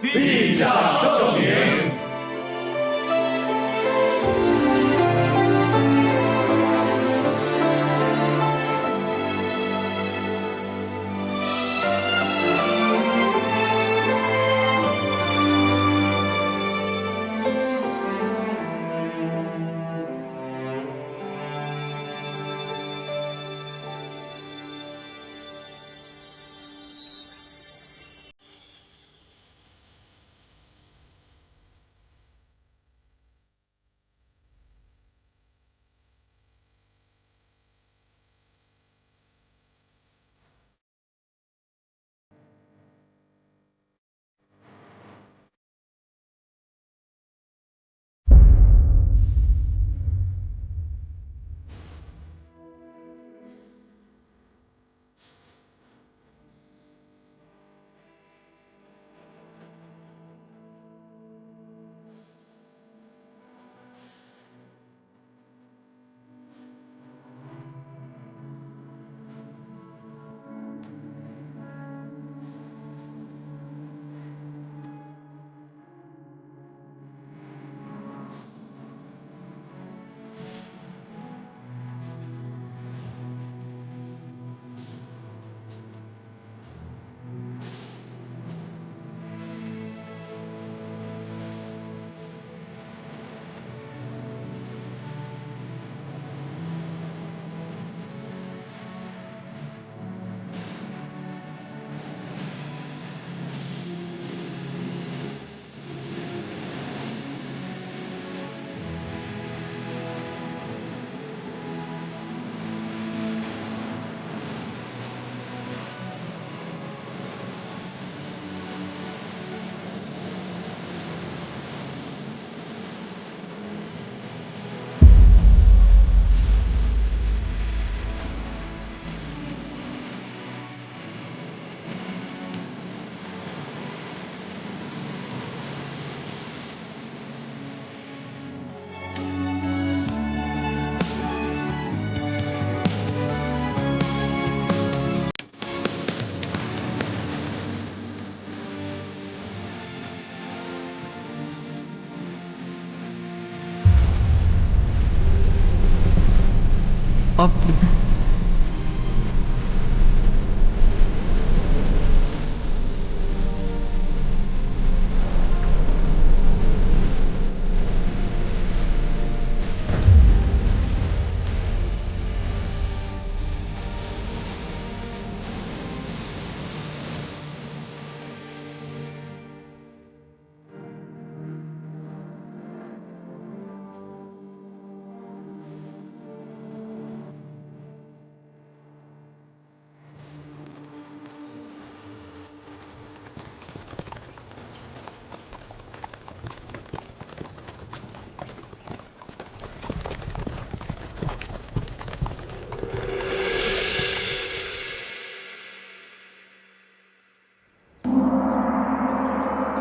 Speaker 12: 陛下圣明。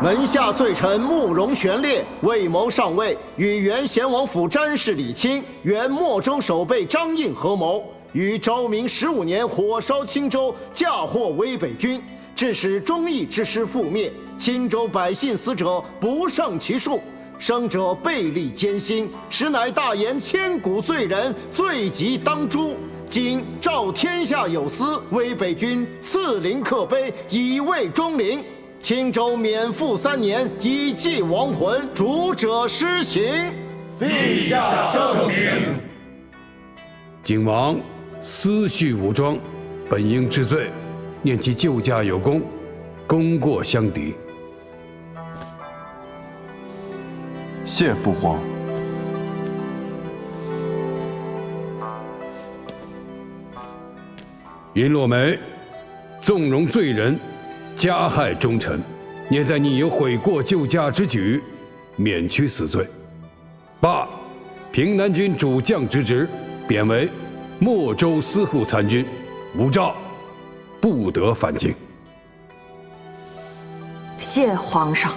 Speaker 15: 门下岁臣慕容玄烈、魏谋上尉与原贤王府詹事李清、原莫州守备张应合谋，于昭明15年火烧青州，嫁祸威北军，致使忠义之师覆灭，青州百姓死者不胜其数，生者倍力艰辛，实乃大言千古罪人，罪极当诛。今召天下有司，威北军赐灵刻碑，以慰忠灵。青州免赋3年，以祭亡魂，主者施行。
Speaker 12: 陛下圣明。
Speaker 16: 景王私蓄武装，本应治罪，念其救驾有功，功过相抵。
Speaker 9: 谢父皇。
Speaker 16: 云落梅，纵容罪人，加害忠臣，念在你有悔过救驾之举，免去死罪。罢平南军主将之职，贬为莫州司户参军，无诏，不得返京。
Speaker 7: 谢皇上。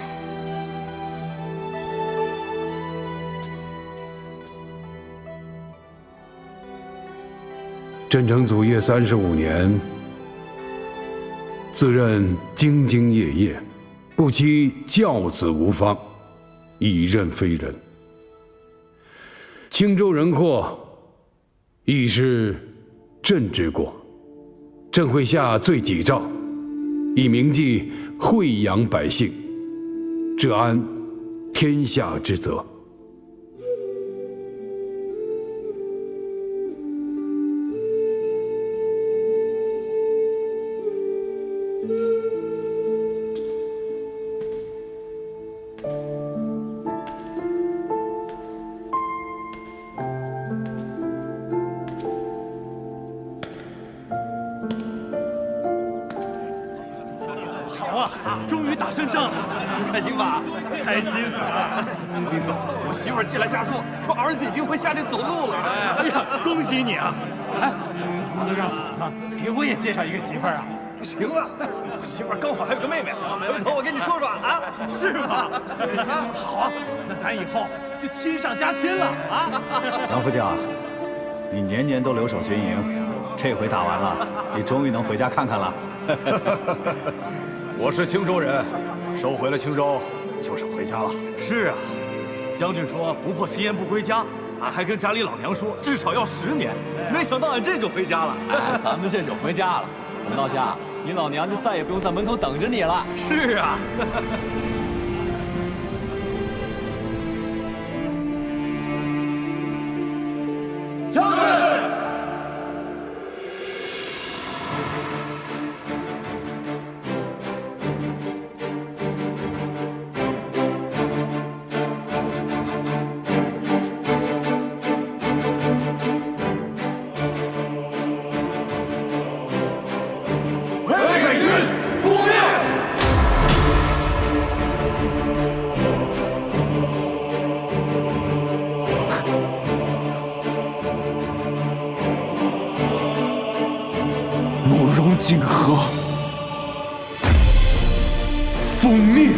Speaker 16: 镇城祖业35年，自认兢兢业业，不期教子无方，以任非人。青州人祸，亦是朕之过。朕会下罪己诏，以铭记惠阳百姓，治安天下之责。
Speaker 12: 终于打胜仗了，开心吧？开心死了！我跟你说，我媳妇寄来家书，说儿子已经会下地走路了。哎呀，恭喜你啊！哎，能不能让嫂子给我也介绍一个媳妇儿啊？行啊，我媳妇儿刚好还有个妹妹，回头我跟你说说啊，是吗？好啊，那咱以后就亲上加亲了啊！
Speaker 14: 杨副将，你年年都留守军营，这回打完了，你终于能回家看看了。
Speaker 2: 我是青州人，收回了青州，就是回家了。
Speaker 12: 是啊，将军说不破席言不归家，俺还跟家里老娘说至少要10年，没想到俺这就回家了。
Speaker 17: 哎，咱们这就回家了。我们到家，你老娘就再也不用在门口等着你了。
Speaker 12: 是啊。
Speaker 2: 将军。
Speaker 9: 泾河，奉命。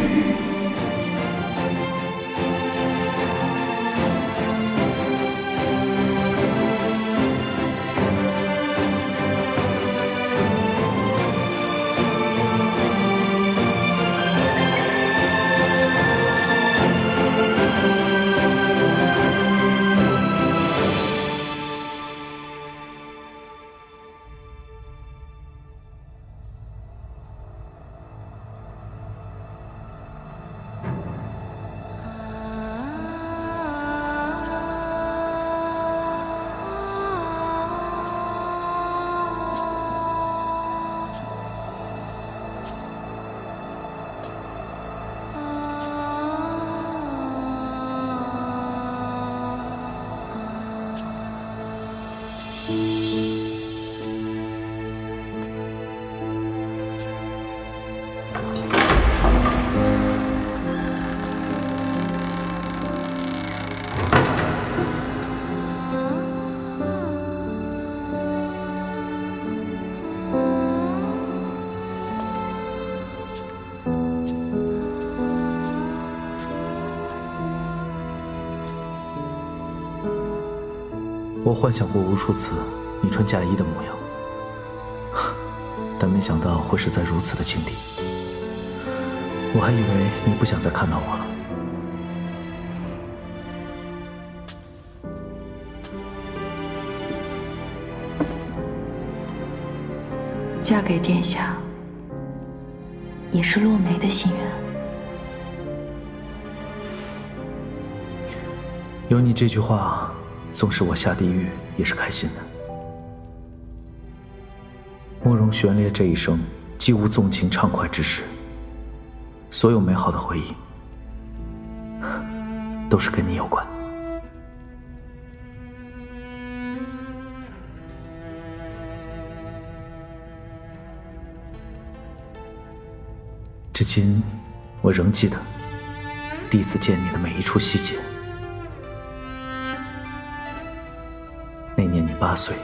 Speaker 18: 我幻想过无数次你穿嫁衣的模样，但没想到会是在如此的境地。我还以为你不想再看到我了。
Speaker 10: 嫁给殿下，也是落梅的心愿。
Speaker 18: 有你这句话，纵使我下地狱也是开心的。慕容玄烈这一生既无纵情畅快之事，所有美好的回忆都是跟你有关。至今，我仍记得第一次见你的每一处细节。那年你8岁，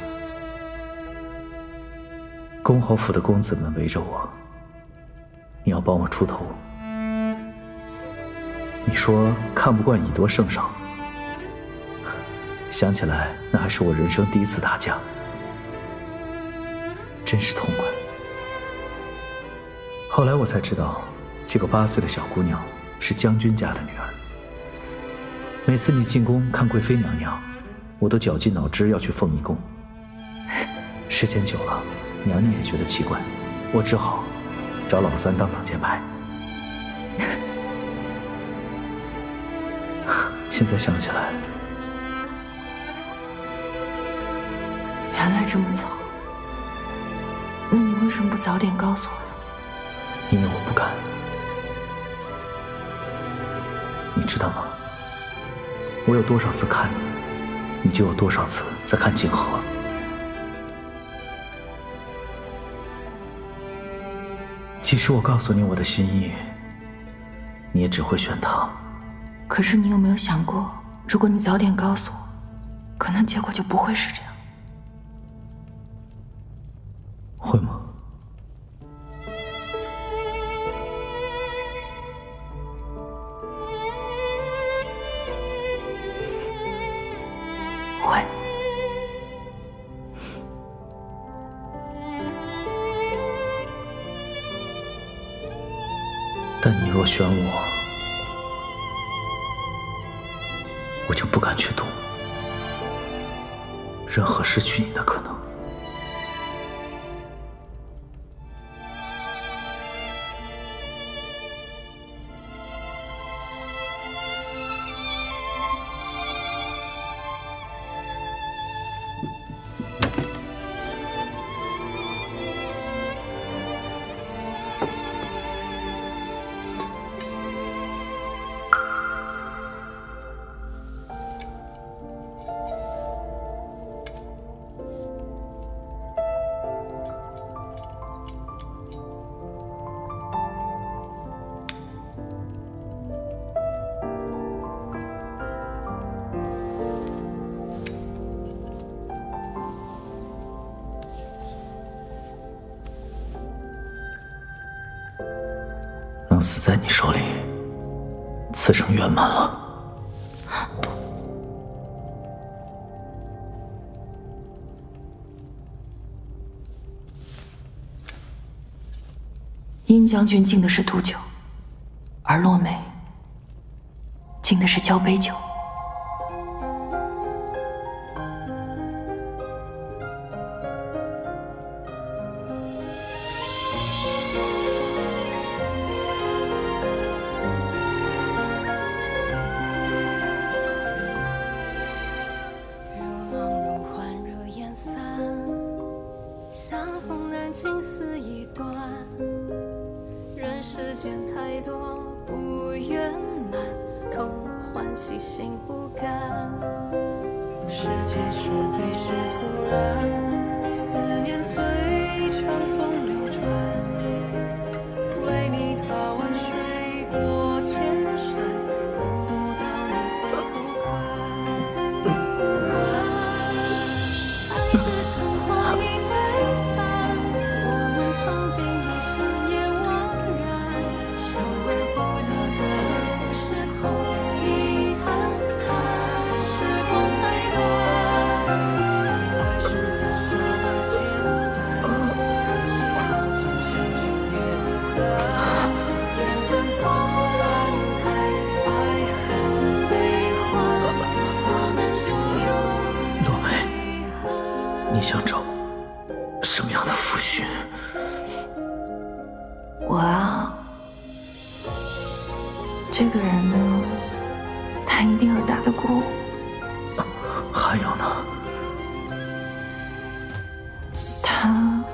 Speaker 18: 公侯府的公子们围着我，你要帮我出头。你说看不惯以多胜少，想起来那还是我人生第一次打架，真是痛快。后来我才知道，这个8岁的小姑娘是将军家的女儿。每次你进宫看贵妃娘娘，我都绞尽脑汁要去凤仪宫。时间久了，娘娘也觉得奇怪，我只好找老三当挡箭牌。现在想起来，
Speaker 7: 原来这么早，那你为什么不早点告诉我呢？
Speaker 18: 因为我不敢。你知道吗？我有多少次看你，你就有多少次在看景和。即使我告诉你我的心意，你也只会选他。
Speaker 7: 可是你有没有想过，如果你早点告诉我，可能结果就不会是这样。
Speaker 18: 会吗？
Speaker 7: 会。
Speaker 18: 但你若选我，我就不敢去赌任何失去你的可能。能死在你手里，此生圆满了。
Speaker 7: 殷将军敬的是毒酒，而洛梅敬的是交杯酒。
Speaker 4: 情丝已断，人世间太多不圆满，空欢喜心不甘。世界是悲是突然，思念随长风流转，为你踏万水过千山，等不到你回头看。不管爱是昙花一璀璨，我们尝尽了深夜惘然，收而不得得而复是空一叹叹。时光太短，爱是渺小的简单，可惜靠近相见也不得，缘分错乱，爱恨悲欢，我们终有
Speaker 18: 洛梅，你想找什么样的夫婿？
Speaker 7: 我啊，这个人呢，他一定要打得过我。
Speaker 18: 还有呢？
Speaker 7: 他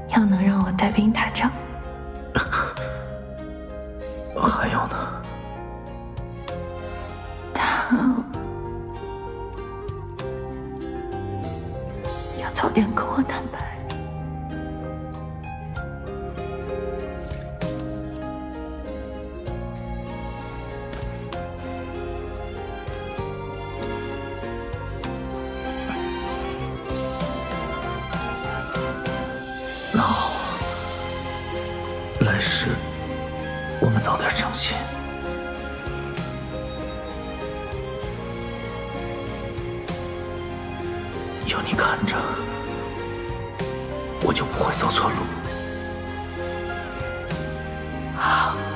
Speaker 7: 要能让我带兵打仗。
Speaker 18: 还有呢？
Speaker 7: 他要早点跟我坦白。
Speaker 18: 那好，来世我们早点成亲。有你看着，我就不会走错路。
Speaker 10: 好。